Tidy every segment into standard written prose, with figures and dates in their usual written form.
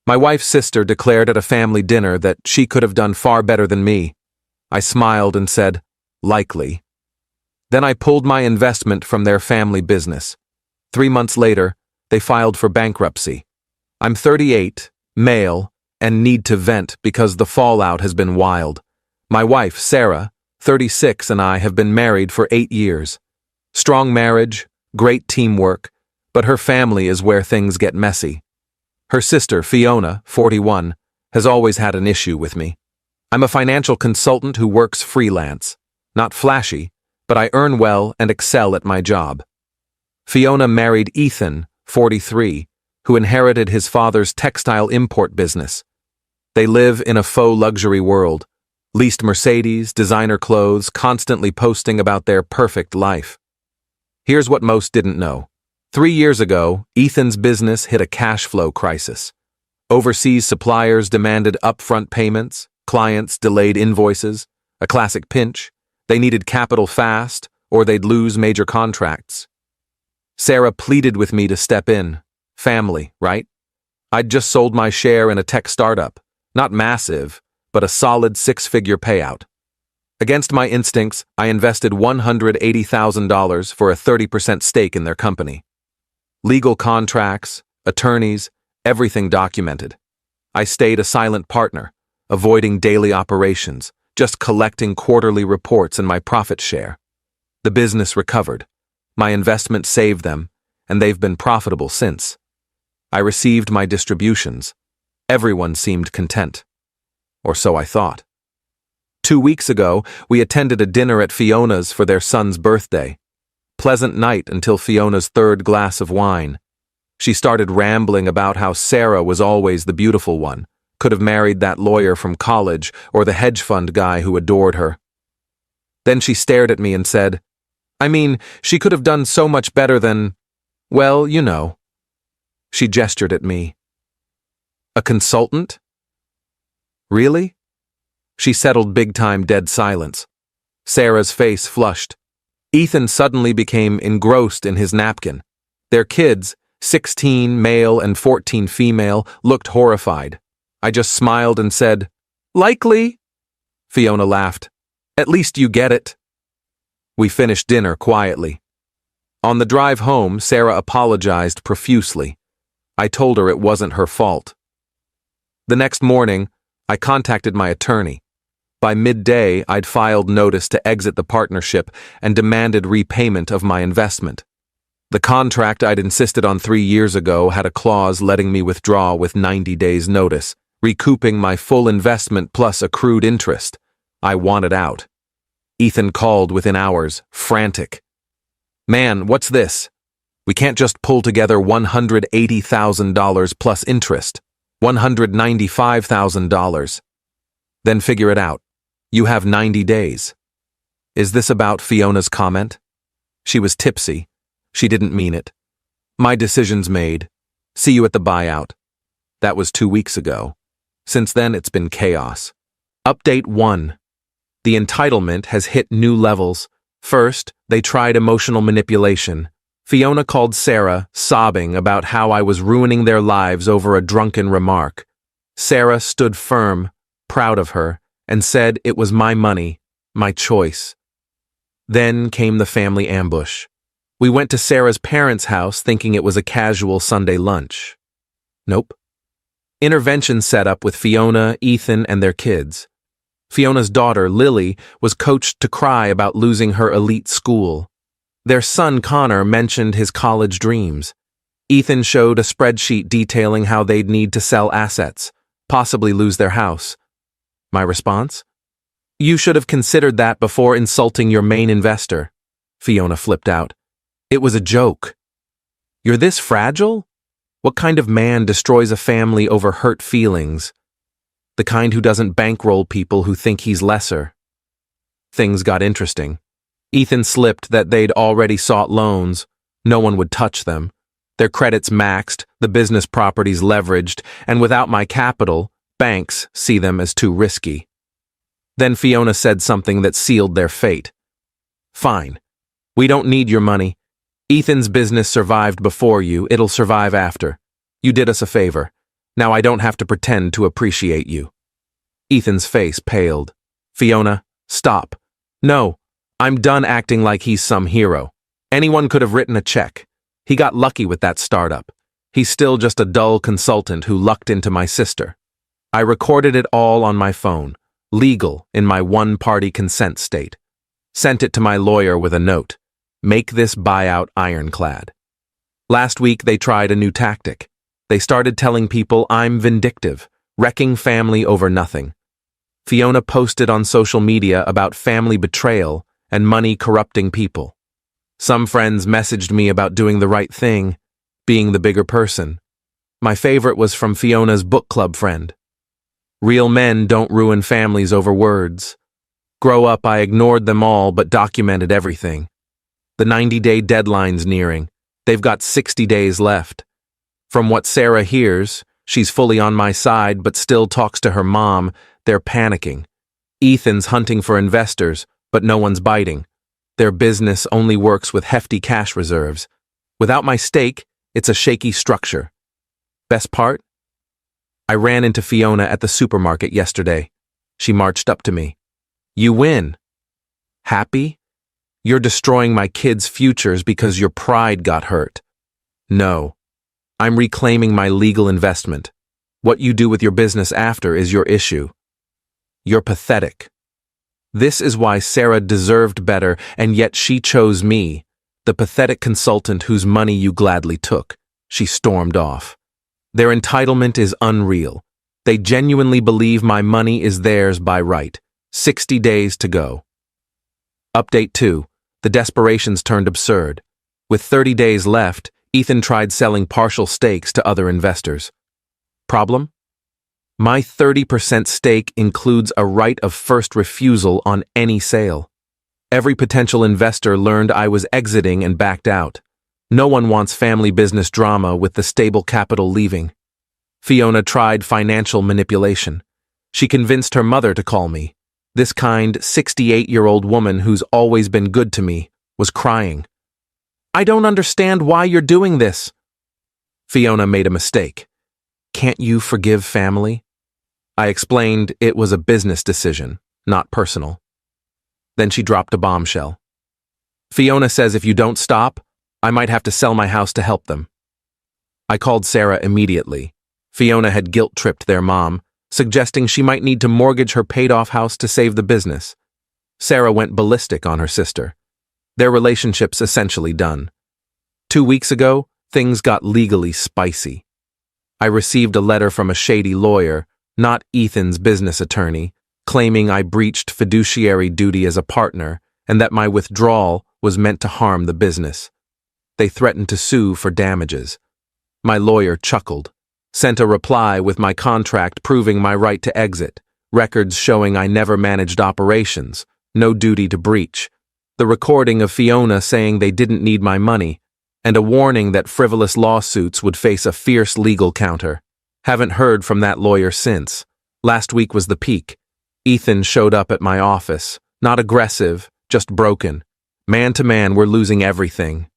My wife's sister declared at a family dinner that she could have done far better than me. I smiled and said, likely. Then I pulled my investment from their family business. 3 months later, they filed for bankruptcy. I'm 38, male, and need to vent because the fallout has been wild. My wife, Sarah, 36, and I have been married for 8 years. Strong marriage, great teamwork, but her family is where things get messy. Her sister, Fiona, 41, has always had an issue with me. I'm a financial consultant who works freelance. Not flashy, but I earn well and excel at my job. Fiona married Ethan, 43, who inherited his father's textile import business. They live in a faux luxury world, leased Mercedes, designer clothes, constantly posting about their perfect life. Here's what most didn't know. 3 years ago, Ethan's business hit a cash flow crisis. Overseas suppliers demanded upfront payments, clients delayed invoices, a classic pinch. They needed capital fast, or they'd lose major contracts. Sarah pleaded with me to step in. Family, right? I'd just sold my share in a tech startup. Not massive, but a solid 6-figure payout. Against my instincts, I invested $180,000 for a 30% stake in their company. Legal contracts, attorneys, everything documented. I stayed a silent partner, avoiding daily operations, just collecting quarterly reports and my profit share. The business recovered. My investment saved them, and they've been profitable since. I received my distributions. Everyone seemed content. Or so I thought. 2 weeks ago, we attended a dinner at Fiona's for their son's birthday. Pleasant night until Fiona's 3rd glass of wine. She started rambling about how Sarah was always the beautiful one, could have married that lawyer from college or the hedge fund guy who adored her. Then she stared at me and said, I mean, she could have done so much better than, well, you know. She gestured at me. A consultant? Really? She settled big-time dead silence. Sarah's face flushed. Ethan suddenly became engrossed in his napkin. Their kids, 16 male and 14 female, looked horrified. I just smiled and said, likely. Fiona laughed. At least you get it. We finished dinner quietly. On the drive home, Sarah apologized profusely. I told her it wasn't her fault. The next morning, I contacted my attorney. By midday, I'd filed notice to exit the partnership and demanded repayment of my investment. The contract I'd insisted on 3 years ago had a clause letting me withdraw with 90 days' notice, recouping my full investment plus accrued interest. I wanted out. Ethan called within hours, frantic. Man, what's this? We can't just pull together $180,000 plus interest. $195,000. Then figure it out. You have 90 days. Is this about Fiona's comment? She was tipsy. She didn't mean it. My decision's made. See you at the buyout. That was 2 weeks ago. Since then, it's been chaos. Update 1. The entitlement has hit new levels. First, they tried emotional manipulation. Fiona called Sarah, sobbing about how I was ruining their lives over a drunken remark. Sarah stood firm, proud of her, and said it was my money, my choice. Then came the family ambush. We went to Sarah's parents' house thinking it was a casual Sunday lunch. Nope. Intervention set up with Fiona, Ethan, and their kids. Fiona's daughter, Lily, was coached to cry about losing her elite school. Their son, Connor, mentioned his college dreams. Ethan showed a spreadsheet detailing how they'd need to sell assets, possibly lose their house. My response? You should have considered that before insulting your main investor. Fiona flipped out. It was a joke. You're this fragile? What kind of man destroys a family over hurt feelings? The kind who doesn't bankroll people who think he's lesser. Things got interesting. Ethan slipped that they'd already sought loans. No one would touch them. Their credits maxed, the business properties leveraged, and without my capital, banks see them as too risky. Then Fiona said something that sealed their fate. Fine. We don't need your money. Ethan's business survived before you, it'll survive after. You did us a favor. Now I don't have to pretend to appreciate you. Ethan's face paled. Fiona, stop. No, I'm done acting like he's some hero. Anyone could have written a check. He got lucky with that startup. He's still just a dull consultant who lucked into my sister. I recorded it all on my phone, legal in my one-party consent state. Sent it to my lawyer with a note. Make this buyout ironclad. Last week they tried a new tactic. They started telling people I'm vindictive, wrecking family over nothing. Fiona posted on social media about family betrayal and money corrupting people. Some friends messaged me about doing the right thing, being the bigger person. My favorite was from Fiona's book club friend. Real men don't ruin families over words. Grow up, I ignored them all but documented everything. The 90-day deadline's nearing. They've got 60 days left. From what Sarah hears, she's fully on my side but still talks to her mom. They're panicking. Ethan's hunting for investors, but no one's biting. Their business only works with hefty cash reserves. Without my stake, it's a shaky structure. Best part? I ran into Fiona at the supermarket yesterday. She marched up to me. You win. Happy? You're destroying my kids' futures because your pride got hurt. No. I'm reclaiming my legal investment. What you do with your business after is your issue. You're pathetic. This is why Sarah deserved better, and yet she chose me, the pathetic consultant whose money you gladly took. She stormed off. Their entitlement is unreal. They genuinely believe my money is theirs by right. 60 days to go. Update 2. The desperations turned absurd. With 30 days left, Ethan tried selling partial stakes to other investors. Problem? My 30% stake includes a right of first refusal on any sale. Every potential investor learned I was exiting and backed out. No one wants family business drama with the stable capital leaving. Fiona tried financial manipulation. She convinced her mother to call me. This kind, 68-year-old woman who's always been good to me was crying. I don't understand why you're doing this. Fiona made a mistake. Can't you forgive family? I explained it was a business decision, not personal. Then she dropped a bombshell. Fiona says if you don't stop, I might have to sell my house to help them. I called Sarah immediately. Fiona had guilt-tripped their mom, suggesting she might need to mortgage her paid-off house to save the business. Sarah went ballistic on her sister. Their relationship's essentially done. 2 weeks ago, things got legally spicy. I received a letter from a shady lawyer, not Ethan's business attorney, claiming I breached fiduciary duty as a partner and that my withdrawal was meant to harm the business. They threatened to sue for damages. My lawyer chuckled, sent a reply with my contract proving my right to exit, records showing I never managed operations, no duty to breach, the recording of Fiona saying they didn't need my money, and a warning that frivolous lawsuits would face a fierce legal counter. Haven't heard from that lawyer since. Last week was the peak. Ethan showed up at my office, not aggressive, just broken. Man to man, we're losing everything.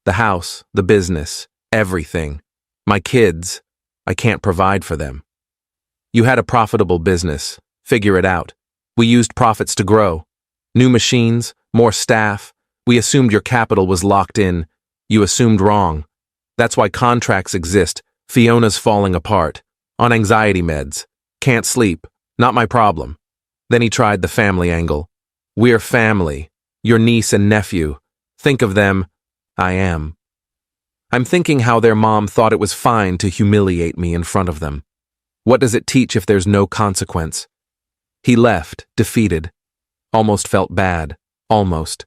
The house, the business, everything. My kids, I can't provide for them. You had a profitable business. Figure it out. We used profits to grow. New machines, more staff. We assumed your capital was locked in. You assumed wrong. That's why contracts exist. Fiona's falling apart. On anxiety meds. Can't sleep. Not my problem. Then he tried the family angle. We're family. Your niece and nephew. Think of them. I am. I'm thinking how their mom thought it was fine to humiliate me in front of them. What does it teach if there's no consequence? He left, defeated. Almost felt bad. Almost.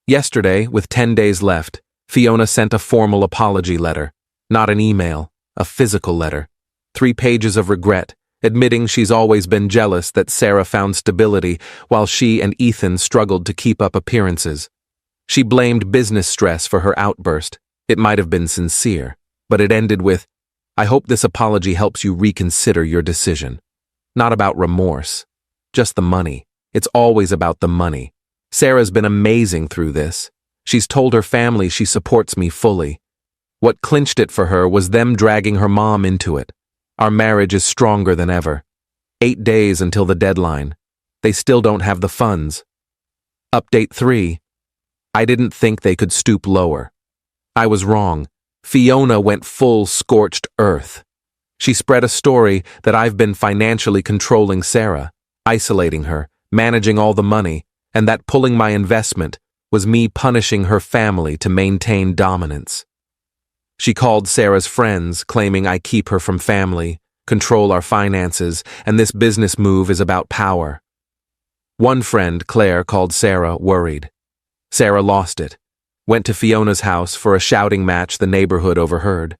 Yesterday, with 10 days left, Fiona sent a formal apology letter. Not an email, a physical letter. 3 pages of regret, admitting she's always been jealous that Sarah found stability while she and Ethan struggled to keep up appearances. She blamed business stress for her outburst. It might have been sincere, but it ended with, I hope this apology helps you reconsider your decision. Not about remorse, just the money. It's always about the money. Sarah's been amazing through this. She's told her family she supports me fully. What clinched it for her was them dragging her mom into it. Our marriage is stronger than ever. 8 days until the deadline. They still don't have the funds. Update 3. I didn't think they could stoop lower. I was wrong. Fiona went full scorched earth. She spread a story that I've been financially controlling Sarah, isolating her, managing all the money, and that pulling my investment was me punishing her family to maintain dominance. She called Sarah's friends, claiming I keep her from family, control our finances, and this business move is about power. One friend, Claire, called Sarah worried. Sarah lost it. Went to Fiona's house for a shouting match the neighborhood overheard.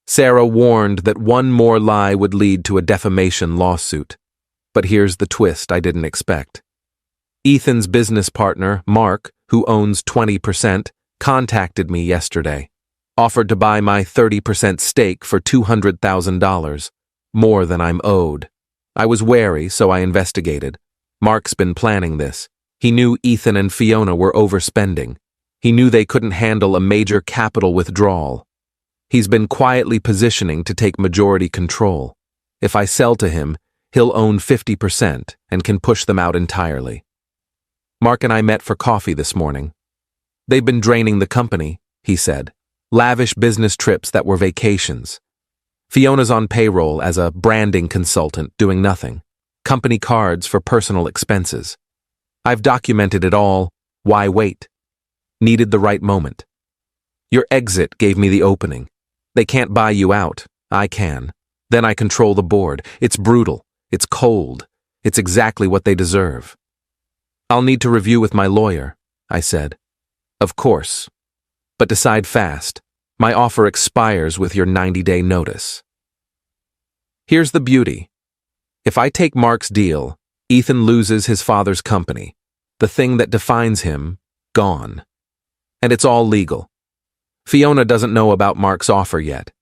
Sarah warned that one more lie would lead to a defamation lawsuit. But here's the twist I didn't expect. Ethan's business partner, Mark, who owns 20%, contacted me yesterday. Offered to buy my 30% stake for $200,000, more than I'm owed. I was wary, so I investigated. Mark's been planning this. He knew Ethan and Fiona were overspending. He knew they couldn't handle a major capital withdrawal. He's been quietly positioning to take majority control. If I sell to him, he'll own 50% and can push them out entirely. Mark and I met for coffee this morning. They've been draining the company, he said. Lavish business trips that were vacations. Fiona's on payroll as a branding consultant doing nothing. Company cards for personal expenses. I've documented it all. Why wait? Needed the right moment. Your exit gave me the opening. They can't buy you out. I can. Then I control the board. It's brutal. It's cold. It's exactly what they deserve. I'll need to review with my lawyer, I said. Of course. But decide fast. My offer expires with your 90-day notice. Here's the beauty. If I take Mark's deal, Ethan loses his father's company. The thing that defines him, gone. And it's all legal. Fiona doesn't know about Mark's offer yet.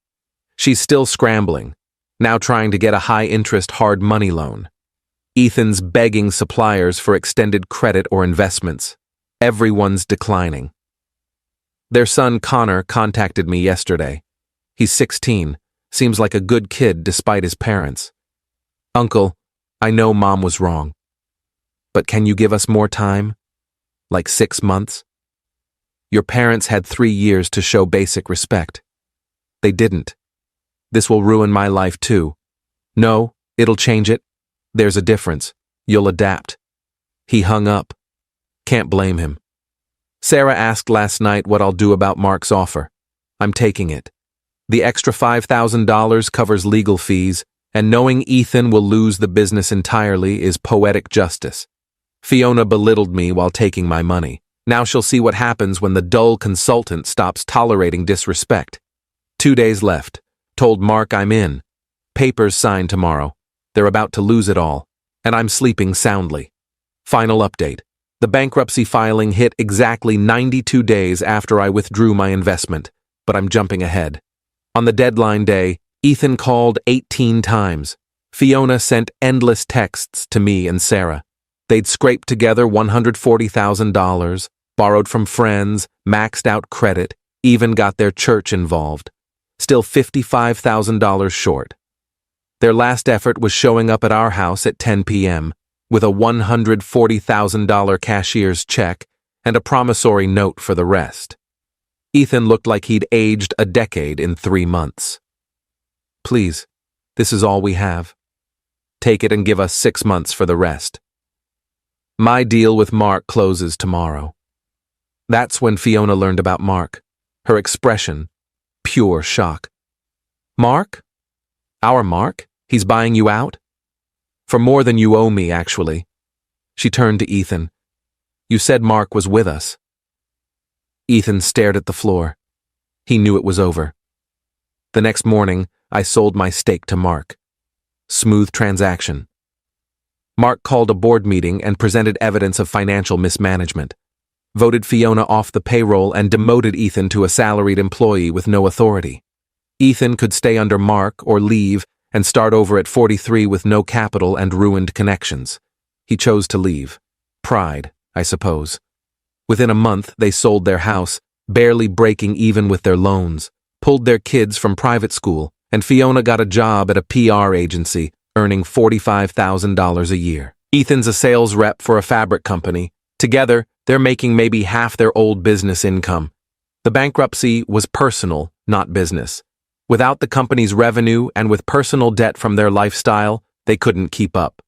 She's still scrambling, now trying to get a high-interest hard money loan. Ethan's begging suppliers for extended credit or investments. Everyone's declining. Their son Connor contacted me yesterday. He's 16, seems like a good kid despite his parents. Uncle, I know Mom was wrong. But can you give us more time? Like 6 months? Your parents had 3 years to show basic respect. They didn't. This will ruin my life too. No, it'll change it. There's a difference. You'll adapt. He hung up. Can't blame him. Sarah asked last night what I'll do about Mark's offer. I'm taking it. The extra $5,000 covers legal fees, and knowing Ethan will lose the business entirely is poetic justice. Fiona belittled me while taking my money. Now she'll see what happens when the dull consultant stops tolerating disrespect. 2 days left. Told Mark I'm in. Papers signed tomorrow. They're about to lose it all, and I'm sleeping soundly. Final update. The bankruptcy filing hit exactly 92 days after I withdrew my investment, but I'm jumping ahead. On the deadline day, Ethan called 18 times. Fiona sent endless texts to me and Sarah. They'd scraped together $140,000, borrowed from friends, maxed out credit, even got their church involved. Still $55,000 short. Their last effort was showing up at our house at 10 p.m. with a $140,000 cashier's check and a promissory note for the rest. Ethan looked like he'd aged a decade in 3 months. Please, this is all we have. Take it and give us 6 months for the rest. My deal with Mark closes tomorrow. That's when Fiona learned about Mark. Her expression, pure shock. Mark? Our Mark? He's buying you out? For more than you owe me, actually. She turned to Ethan. You said Mark was with us. Ethan stared at the floor. He knew it was over. The next morning, I sold my stake to Mark. Smooth transaction. Mark called a board meeting and presented evidence of financial mismanagement. Voted Fiona off the payroll and demoted Ethan to a salaried employee with no authority. Ethan could stay under Mark or leave and start over at 43 with no capital and ruined connections. He chose to leave. Pride, I suppose. Within a month, they sold their house, barely breaking even with their loans, pulled their kids from private school, and Fiona got a job at a PR agency, earning $45,000 a year. Ethan's a sales rep for a fabric company. Together, they're making maybe half their old business income. The bankruptcy was personal, not business. Without the company's revenue and with personal debt from their lifestyle, they couldn't keep up.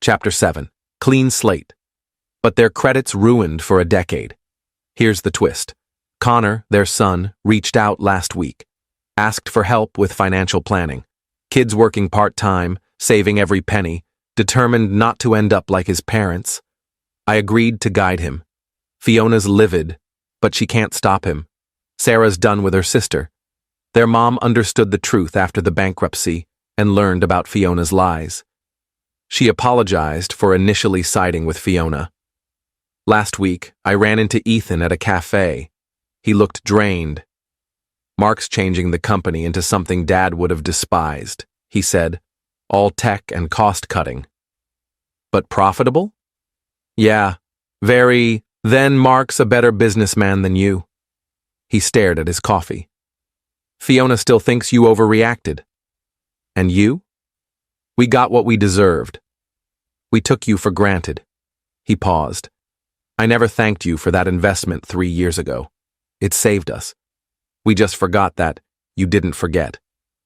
Chapter 7. Clean slate. But their credits ruined for a decade. Here's the twist. Connor, their son, reached out last week. Asked for help with financial planning. Kids working part-time, saving every penny, determined not to end up like his parents. I agreed to guide him. Fiona's livid, but she can't stop him. Sarah's done with her sister. Their mom understood the truth after the bankruptcy and learned about Fiona's lies. She apologized for initially siding with Fiona. Last week, I ran into Ethan at a cafe. He looked drained. "Mark's changing the company into something Dad would have despised," he said. "All tech and cost-cutting." "But profitable?" "Yeah, very. Then Mark's a better businessman than you." He stared at his coffee. "Fiona still thinks you overreacted." "And you?" "We got what we deserved. We took you for granted." He paused. "I never thanked you for that investment 3 years ago. It saved us. We just forgot that you didn't forget.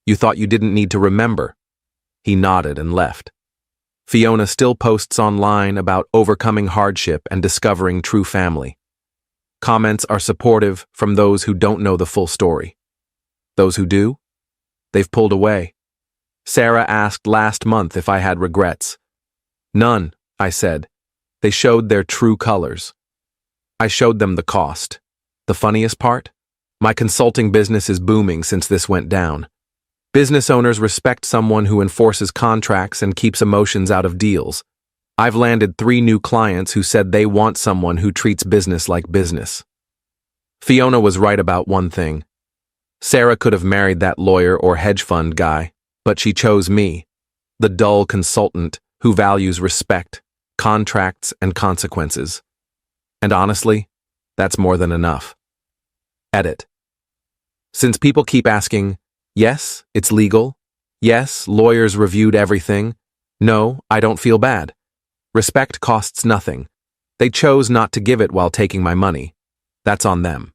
You thought you didn't need to remember." He nodded and left. Fiona still posts online about overcoming hardship and discovering true family. Comments are supportive from those who don't know the full story. Those who do? They've pulled away. Sarah asked last month if I had regrets. "None," I said. They showed their true colors. I showed them the cost. The funniest part? My consulting business is booming since this went down. Business owners respect someone who enforces contracts and keeps emotions out of deals. I've landed 3 new clients who said they want someone who treats business like business. Fiona was right about one thing. Sarah could have married that lawyer or hedge fund guy, but she chose me, the dull consultant who values respect, contracts, and consequences. And honestly, that's more than enough. Edit. Since people keep asking, yes, it's legal. Yes, lawyers reviewed everything. No, I don't feel bad. Respect costs nothing. They chose not to give it while taking my money. That's on them.